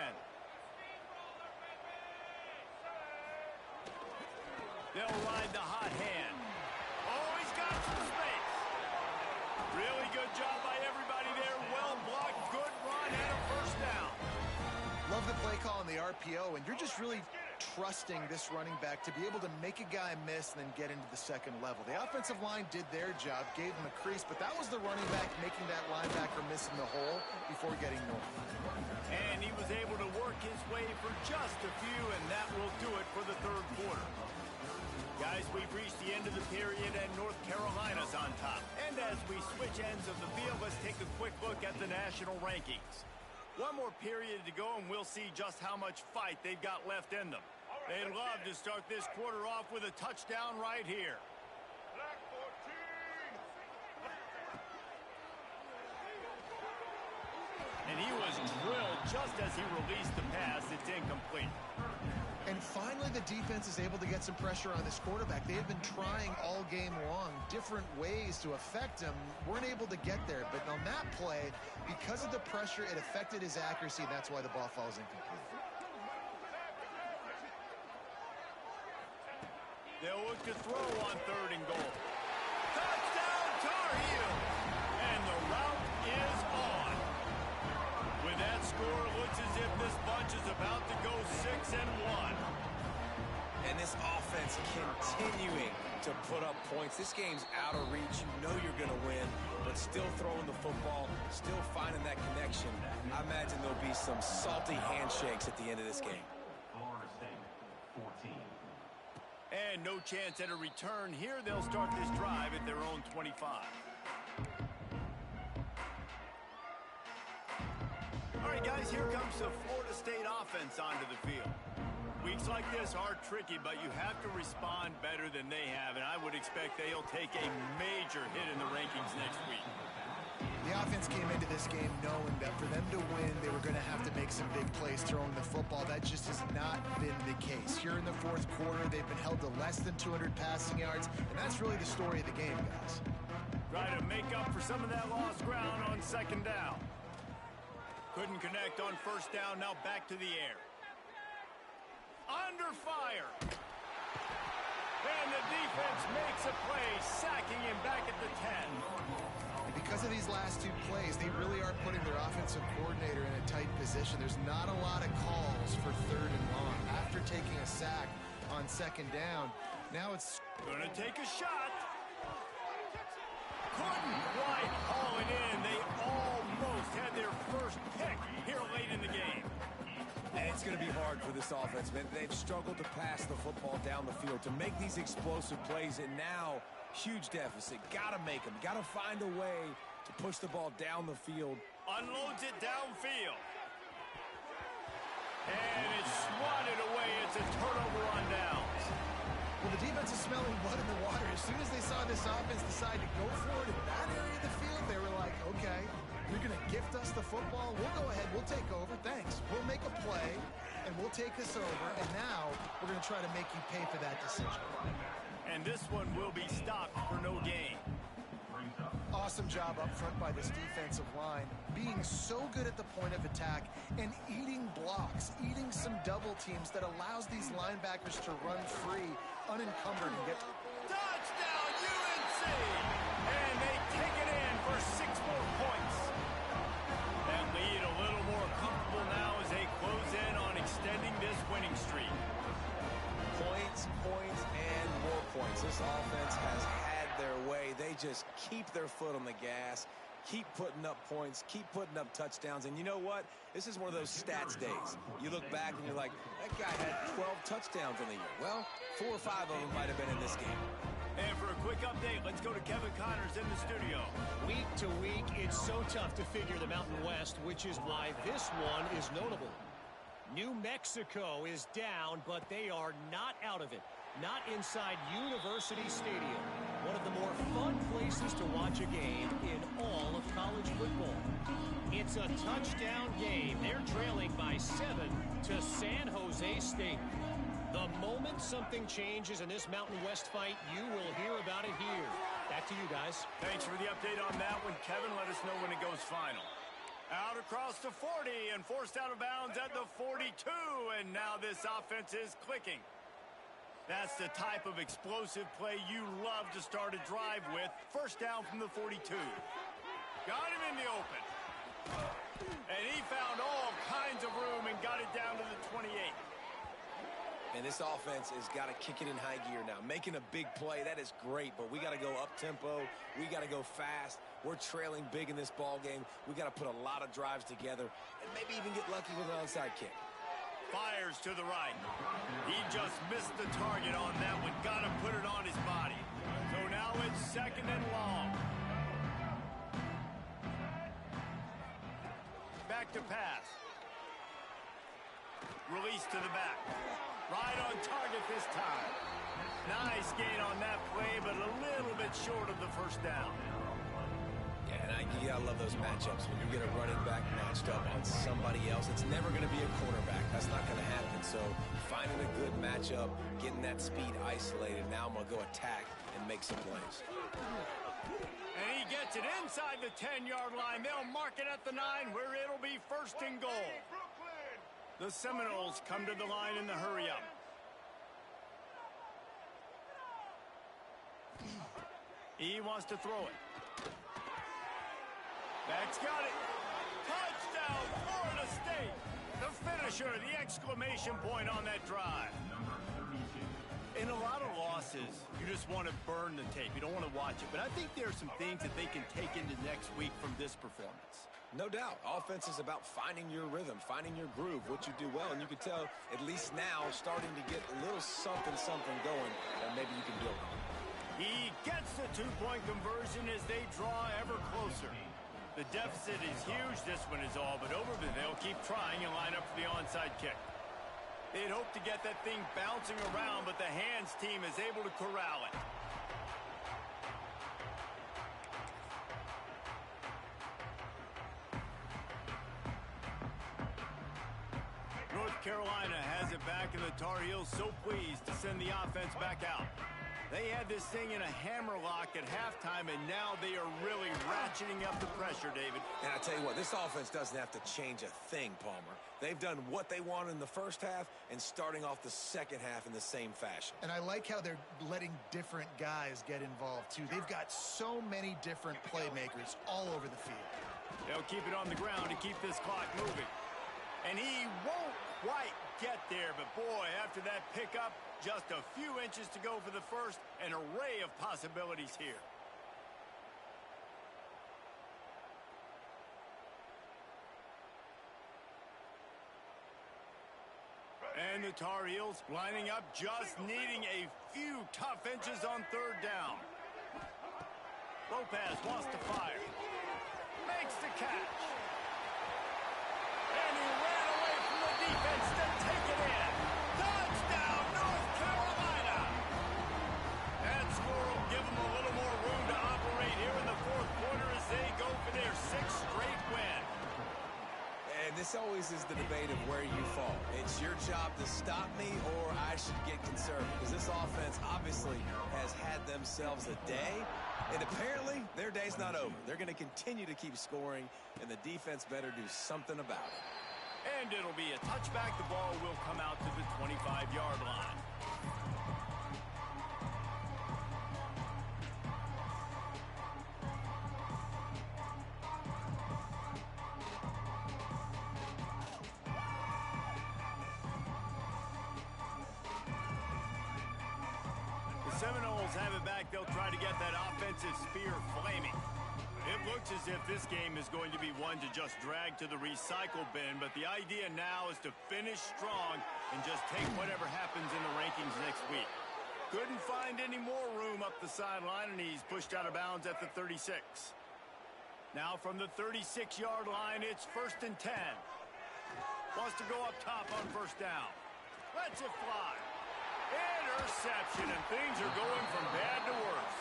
Speaker 1: They'll ride the hot hand. Oh, he's got some space. Really good job by everybody there. Well blocked, good run, and a 1st down.
Speaker 3: Love the play call on the RPO, and you're just really trusting this running back to be able to make a guy miss and then get into the 2nd level. The offensive line did their job, gave him a crease, but that was the running back making that linebacker miss in the hole before getting north.
Speaker 1: And he was able to work his way for just a few, and that will do it for the 3rd quarter. Guys, we've reached the end of the period, and North Carolina's on top. And as we switch ends of the field, let's take a quick look at the national rankings. One more period to go, and we'll see just how much fight they've got left in them. They'd love to start this quarter off with a touchdown right here. And he was drilled just as he released the pass. It's incomplete.
Speaker 3: And finally, the defense is able to get some pressure on this quarterback. They have been trying all game long, different ways to affect him. Weren't able to get there. But on that play, because of the pressure, it affected his accuracy, and that's why the ball falls incomplete.
Speaker 1: They'll look to throw on 3rd and goal. Touchdown, Tar Heels! And the route is on. With that score, it looks as if this bunch is about to go 6-1.
Speaker 2: And this offense continuing to put up points. This game's out of reach. You know you're going to win, but still throwing the football, still finding that connection. I imagine there'll be some salty handshakes at the end of this game.
Speaker 4: Florida State, 14.
Speaker 1: And no chance at a return here. They'll start this drive at their own 25. All right, guys, here comes the Florida State offense onto the field. Weeks like this are tricky, but you have to respond better than they have, and I would expect they'll take a major hit in the rankings next week.
Speaker 3: The offense came into this game knowing that for them to win, they were going to have to make some big plays throwing the football. That just has not been the case. Here in the 4th quarter, they've been held to less than 200 passing yards, and that's really the story of the game, guys.
Speaker 1: Try to make up for some of that lost ground on 2nd down. Couldn't connect on 1st down, now back to the air. Under fire. And the defense makes a play, sacking him back at the 10.
Speaker 3: And because of these last 2 plays, they really are putting their offensive coordinator in a tight position. There's not a lot of calls for 3rd and long. After taking a sack on 2nd down, now it's
Speaker 1: gonna take a shot. Couldn't quite haul it in. They almost had their first pick here late in the game.
Speaker 2: And it's going to be hard for this offense, man. They've struggled to pass the football down the field, to make these explosive plays, and now huge deficit. Got to make them. Got to find a way to push the ball down the field.
Speaker 1: Unloads it downfield. And it's swatted away. It's a turnover on downs.
Speaker 3: Well, the defense is smelling blood in the water. As soon as they saw this offense decide to go for it in that area of the field, they were like, okay, you're going to gift us the football. We'll go ahead. We'll take over. Thanks. We'll make a play, and we'll take this over. And now we're going to try to make you pay for that decision.
Speaker 1: And this one will be stopped for no gain.
Speaker 3: Awesome job up front by this defensive line, being so good at the point of attack and eating blocks, eating some double teams that allows these linebackers to run free, unencumbered, and get...
Speaker 1: Touchdown, UNC! And they take it in for 6 more points. That lead a little more comfortable now as they close in on extending this winning streak.
Speaker 2: Points, and more points. This offense has had their way. They just keep their foot on the gas, keep putting up points, keep putting up touchdowns. And you know what? This is one of those stats days. You look back and you're like, that guy had 12 touchdowns in the year. Well, 4 or 5 of them might have been in this game.
Speaker 1: And for a quick update, let's go to Kevin Connors in the studio.
Speaker 5: Week to week, it's so tough to figure the Mountain West, which is why this one is notable. New Mexico is down, but they are not out of it. Not inside University Stadium, one of the more fun places to watch a game in all of college football. It's a touchdown game. They're trailing by 7 to San Jose State. The moment something changes in this Mountain West fight, you will hear about it here. Back to you guys.
Speaker 1: Thanks for the update on that one, Kevin. Let us know when it goes final. Out across the 40 and forced out of bounds at the 42, and now this offense is clicking. That's the type of explosive play you love to start a drive with. First down from the 42. Got him in the open. And he found all kinds of room and got it down to the 28.
Speaker 2: And this offense has got to kick it in high gear now. Making a big play, that is great, but we got to go up-tempo. We got to go fast. We're trailing big in this ball game. We got to put a lot of drives together and maybe even get lucky with an onside kick.
Speaker 1: Fires to the right. He just missed the target on that one. Got to put it on his body. So now it's 2nd and long. Back to pass. Release to the back. Right on target this time. Nice gain on that play, but a little bit short of the first down.
Speaker 2: Yeah, and you gotta love those matchups. When you get a running back matched up on somebody else, it's never going to be a cornerback. That's not going to happen. So finding a good matchup, getting that speed isolated, now I'm going to go attack and make some plays.
Speaker 1: And he gets it inside the 10-yard line. They'll mark it at the 9, where it'll be first and goal. The Seminoles come to the line in the hurry-up. He wants to throw it. Beck's got it. Touchdown, Florida State. The finisher, the exclamation point on that drive. In a lot of losses, you just want to burn the tape. You don't want to watch it. But I think there are some things that they can take into next week from this performance.
Speaker 2: No doubt. Offense is about finding your rhythm, finding your groove, what you do well. And you can tell, at least now, starting to get a little something going that maybe you can build on.
Speaker 1: He gets the two-point conversion as they draw ever closer. The deficit is huge. This one is all but over, but they'll keep trying and line up for the onside kick. They'd hope to get that thing bouncing around, but the hands team is able to corral it. North Carolina has it back, and the Tar Heels so pleased to send the offense back out. They had this thing in a hammerlock at halftime, and now they are really ratcheting up the pressure, David.
Speaker 2: And I tell you what, this offense doesn't have to change a thing, Palmer. They've done what they wanted in the first half and starting off the second half in the same fashion.
Speaker 3: And I like how they're letting different guys get involved, too. They've got so many different playmakers all over the field.
Speaker 1: They'll keep it on the ground to keep this clock moving. And he won't quite get there, but boy, after that pickup, just a few inches to go for the first, an array of possibilities here. And the Tar Heels lining up, just needing a few tough inches on third down. Lopez wants to fire. Makes the catch. And he ran away from the defense to take it in. Touchdown, North Carolina! That score will give them a little more room to operate here in the fourth quarter as they go for their 6th straight win.
Speaker 2: And this always is the debate of where you fall. It's your job to stop me, or I should get conservative. Because this offense obviously has had themselves a day, and apparently their day's not over. They're going to continue to keep scoring, and the defense better do something about it.
Speaker 1: And it'll be a touchback. The ball will come out to the 25-yard line. The Seminoles have it back. They'll try to get that offensive spear flaming. It looks as if this game is going to be one to just drag to the recycle bin, but the idea now is to finish strong and just take whatever happens in the rankings next week. Couldn't find any more room up the sideline, and he's pushed out of bounds at the 36. Now from the 36-yard line, it's 1st and 10. Wants to go up top on first down. Lets it fly. Interception, and things are going from bad to worse.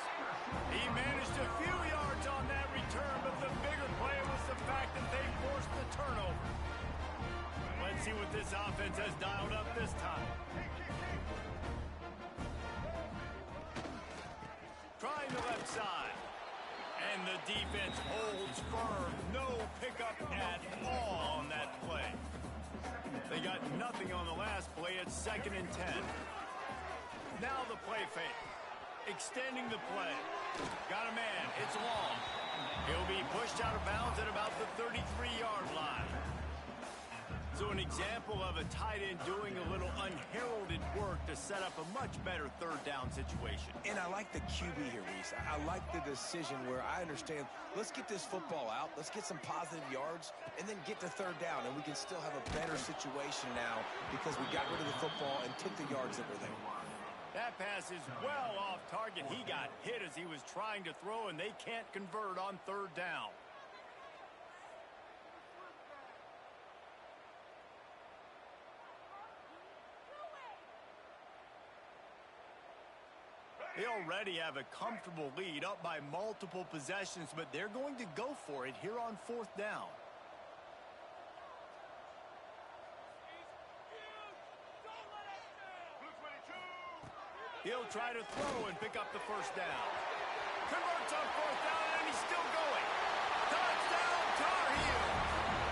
Speaker 1: He managed a few yards on that return, but the bigger play was the fact that they forced the turnover. Let's see what this offense has dialed up this time. Trying the left side. And the defense holds firm. No pickup at all on that play. They got nothing on the last play. It's 2nd and 10. Now the play fake. Extending the play. Got a man. It's long. He'll be pushed out of bounds at about the 33-yard line. So an example of a tight end doing a little unheralded work to set up a much better third down situation.
Speaker 2: And I like the QB here, Reese. I like the decision where I understand, let's get this football out, let's get some positive yards, and then get to third down, and we can still have a better situation now because we got rid of the football and took the yards that were there.
Speaker 1: That pass is well off target. He got hit as he was trying to throw, and they can't convert on third down. already have a comfortable lead up by multiple possessions, but they're going to go for it here on 4th down. He'll try to throw and pick up the 1st down. Converts on 4th down, and he's still going. Touchdown, Tar Heel!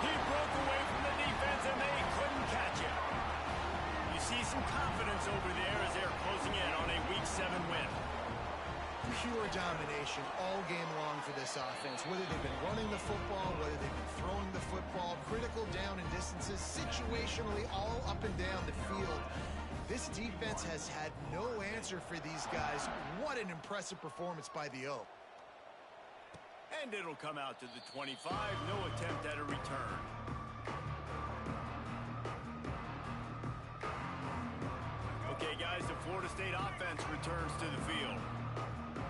Speaker 1: He broke away from the defense, and they couldn't catch him. You see some confidence over there as they're closing in on a Week 7 win.
Speaker 3: Pure domination all game long for this offense. Whether they've been running the football, whether they've been throwing the football, critical down and distances, situationally all up and down the field. This defense has had no answer for these guys. What an impressive performance by the O.
Speaker 1: And it'll come out to the 25. No attempt at a return. Okay, guys, the Florida State offense returns to the field.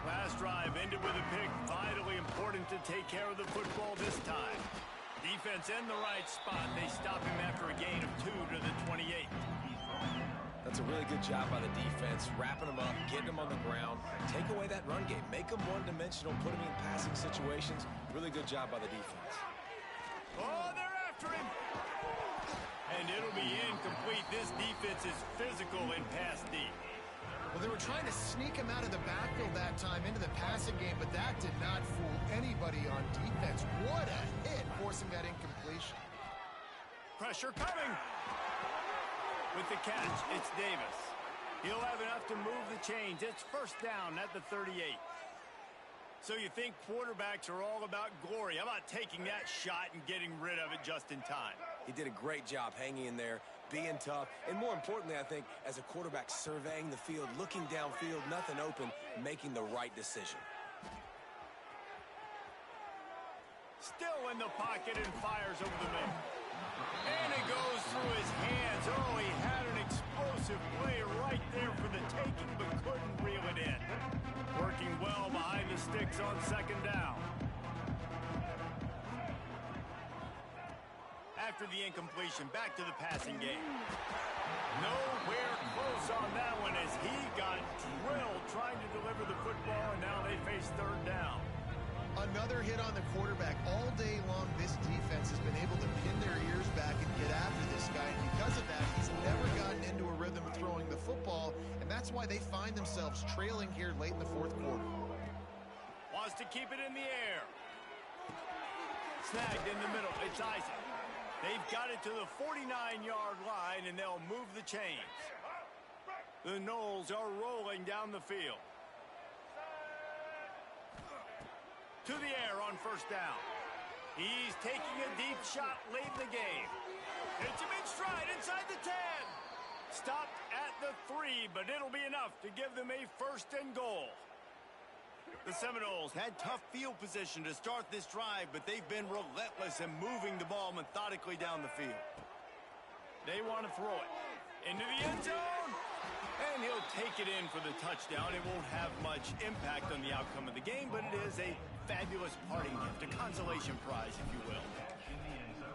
Speaker 1: Last drive ended with a pick. Vitally important to take care of the football this time. Defense in the right spot. They stop him after a gain of 2 to the 28.
Speaker 2: That's a really good job by the defense, wrapping them up, getting them on the ground, take away that run game, make them one-dimensional, put them in passing situations. Really good job by the defense.
Speaker 1: Oh, they're after him. And it'll be incomplete. This defense is physical and pass deep.
Speaker 3: Well, they were trying to sneak him out of the backfield that time into the passing game, but that did not fool anybody on defense. What a hit, forcing that incompletion.
Speaker 1: Pressure coming. With the catch, it's Davis. He'll have enough to move the chains. It's 1st down at the 38. So you think quarterbacks are all about glory. How about taking that shot and getting rid of it just in time?
Speaker 2: He did a great job hanging in there, being tough, and more importantly, I think, as a quarterback, surveying the field, looking downfield, nothing open, making the right decision.
Speaker 1: Still in the pocket and fires over the middle. And it goes through his hands. Oh, he had an explosive play right there for the taking, but couldn't reel it in. Working well behind the sticks on 2nd down. After the incompletion, back to the passing game. Nowhere close on that one as he got drilled trying to deliver the football, and now they face 3rd down.
Speaker 3: Another hit on the quarterback. All day long, this defense has been able to pin their ears back and get after this guy. And because of that, he's never gotten into a rhythm throwing the football, and that's why they find themselves trailing here late in the 4th quarter.
Speaker 1: Wants to keep it in the air. Snagged in the middle. It's Isaac. They've got it to the 49-yard line, and they'll move the chains. The Noles are rolling down the field. To the air on 1st down. He's taking a deep shot late in the game. Hits him in stride inside the 10. Stopped at the 3, but it'll be enough to give them a 1st and goal. The Seminoles had tough field position to start this drive, but they've been relentless in moving the ball methodically down the field. They want to throw it into the end zone, and he'll take it in for the touchdown. It won't have much impact on the outcome of the game, but it is a fabulous parting gift, a consolation prize, if you will.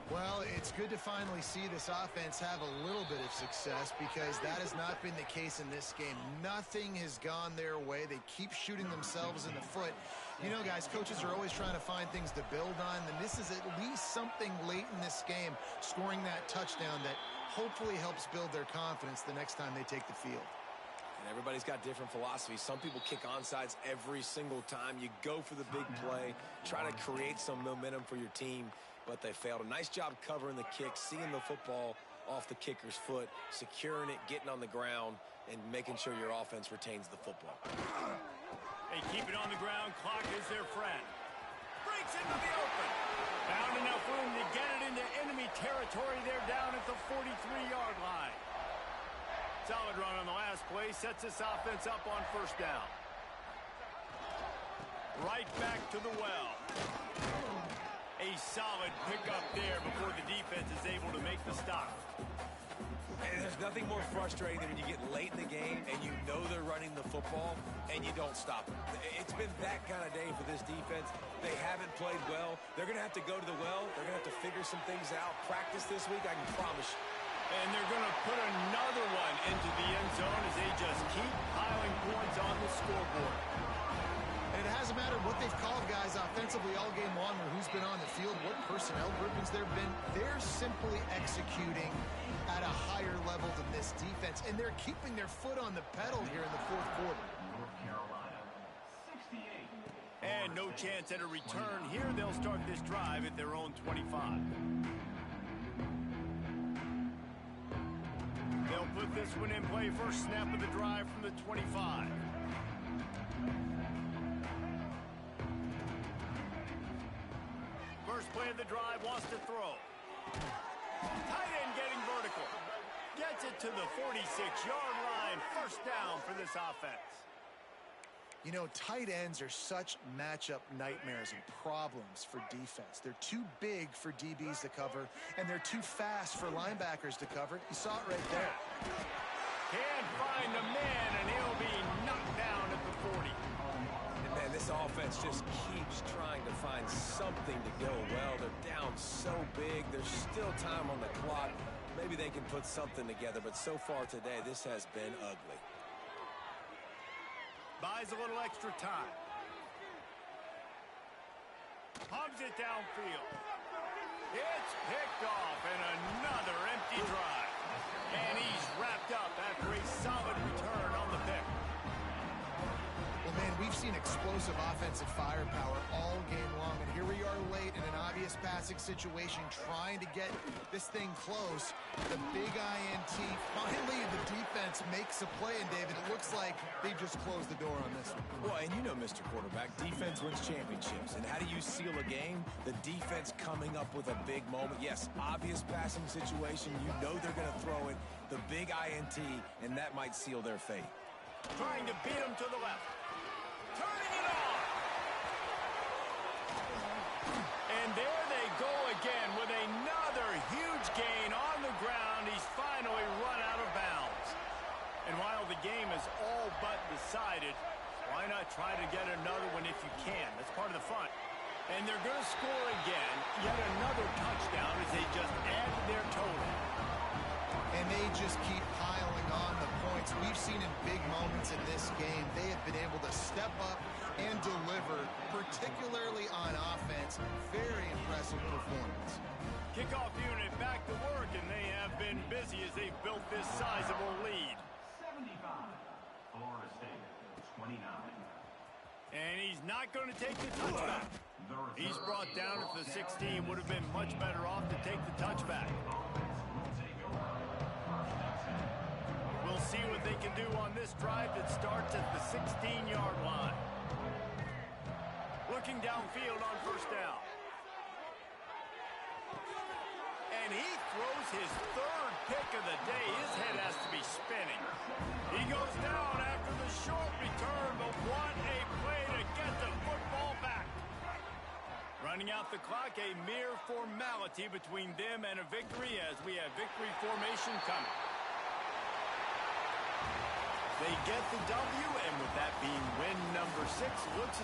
Speaker 3: Well, it's good to finally see this offense have a little bit of success because that has not been the case in this game. Nothing has gone their way. They keep shooting themselves in the foot. You know, guys, coaches are always trying to find things to build on, and this is at least something late in this game, scoring that touchdown that hopefully helps build their confidence the next time they take the field.
Speaker 2: And everybody's got different philosophies. Some people kick onside every single time. You go for the big play, try to create some momentum for your team, but they failed. A nice job covering the kick, seeing the football off the kicker's foot, securing it, getting on the ground, and making sure your offense retains the football.
Speaker 1: They keep it on the ground. Clock is their friend. Breaks into the open. Found enough room to get it into enemy territory. They're down at the 43-yard line. Solid run on the last play. Sets this offense up on 1st down. Right back to the well. A solid pickup there before the defense is able to make the stop.
Speaker 2: And there's nothing more frustrating than when you get late in the game and you know they're running the football and you don't stop them. It's been that kind of day for this defense. They haven't played well. They're going to have to go to the well. They're going to have to figure some things out. Practice this week, I can promise you.
Speaker 1: And they're going to put another one into the end zone as they just keep piling points on the scoreboard.
Speaker 3: And it hasn't mattered what they've called guys offensively all game long or who's been on the field, what personnel groupings there have been. They're simply executing at a higher level than this defense, and they're keeping their foot on the pedal here in the fourth quarter.
Speaker 4: North Carolina, 68.
Speaker 1: And no chance at a return here. They'll start this drive at their own 25. They'll put this one in play. First snap of the drive from the 25. First play of the drive, wants to throw. Tight end getting vertical. Gets it to the 46-yard line. First down for this offense.
Speaker 3: You know, tight ends are such matchup nightmares and problems for defense. They're too big for DBs to cover, and they're too fast for linebackers to cover. You saw it right there.
Speaker 1: Can't find the man, and he'll be knocked down at the 40.
Speaker 2: And man, this offense just keeps trying to find something to go well. They're down so big. There's still time on the clock. Maybe they can put something together, but so far today, this has been ugly.
Speaker 1: Buys a little extra time. Pumps it downfield. It's picked off, and another empty drive. And he's wrapped up after a solid return on the pick.
Speaker 3: Well, man, we've seen explosive offensive firepower all game long, and here we are late in an obvious passing situation trying to get this thing close. The big INT. Finally, the defense makes a play, and David, it looks like they just closed the door on this one.
Speaker 2: Well, and you know, Mr. Quarterback, defense wins championships. And how do you seal a game? The defense coming up with a big moment. Yes, obvious passing situation. You know they're going to throw it. The big INT, and that might seal their fate.
Speaker 1: Trying to beat him to the left. Turning it on. And there they go again with another huge gain on the ground. He's finally run out of bounds. And while the game is all but decided, why not try to get another one if you can? That's part of the fun. And they're going to score again. Yet another touchdown as they just add to their total.
Speaker 3: And they just keep piling on the points. We've seen in big moments in this game, they have been able to step up and deliver, particularly on offense. Very impressive performance.
Speaker 1: Kickoff unit back to work, and they have been busy as they've built this sizable lead.
Speaker 4: 75. Florida State, 29.
Speaker 1: And he's not going to take the touchback. He's brought down at the 16. Would have been much better off to take the touchback. We'll see what they can do on this drive that starts at the 16-yard line. Looking downfield on first down. And he throws his third pick of the day. His head has to be spinning. He goes down after the short return, but what a play to get the football back. Running out the clock, a mere formality between them and a victory as we have victory formation coming. They get the W, and with that being win number 6, looks